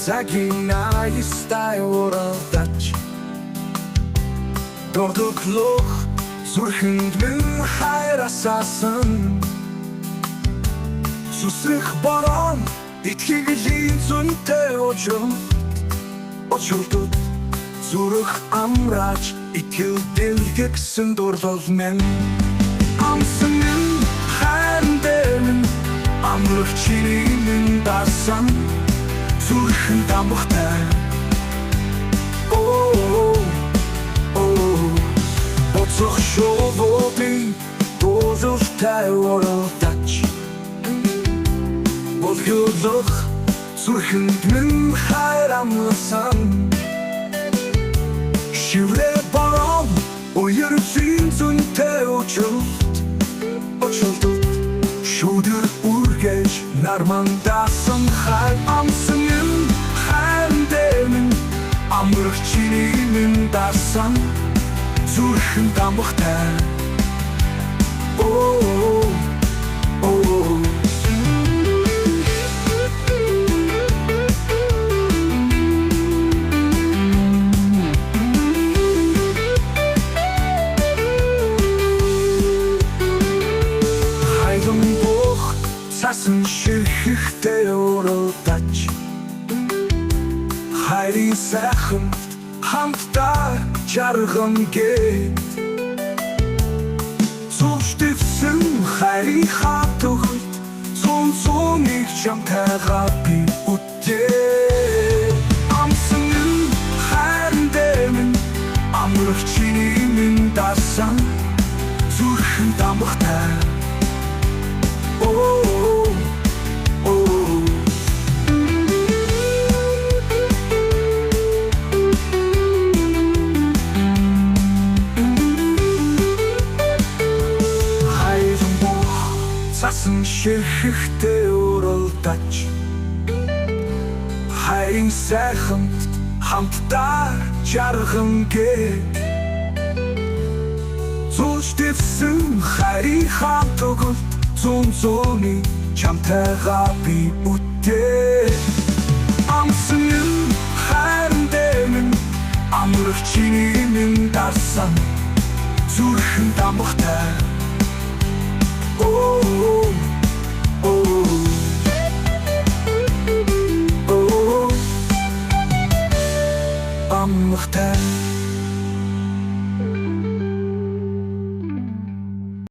загинай оралдач дордуклох зүрхэнд минь хайрасаасан сүсэх борон итгэглийн зөнтэй очилдод зүрх амрааж итгэл дэлгэгсэн дурлал минь амсан минь хайран дээр минь амрах чиний минь дасан зүрхэн дамхтай боцох шовоодын дозолтай оролдоч болгоолох зүрхэнд минь хайр амласан шиврэ борон уярын зөнтэй очилдод шүдэр үргэж нармандасан хайр амсан минь хайран дээр минь амрах чиний минь дасан зүрхэн дамхтай хайган бох цасан ширхэхтэй оролдоч хайрын сайхан хамтдаа жарган гээд зүвштэйсэн хайрын хатагт цонцонийг чамтайгаа би үтээ амсан минь хайран дээр минь амрах чиний минь дасан зүрхэн дамхтай цасан ширхэхтэй оролдоч хайрын сайхан хамтдаа жарган гээд зүвштэйсэн хайрын хатагт цонцоны чамтайгаа би үтээ амсан минь хайран дээр минь амрах чиний минь дасан зүрхэн дамхтай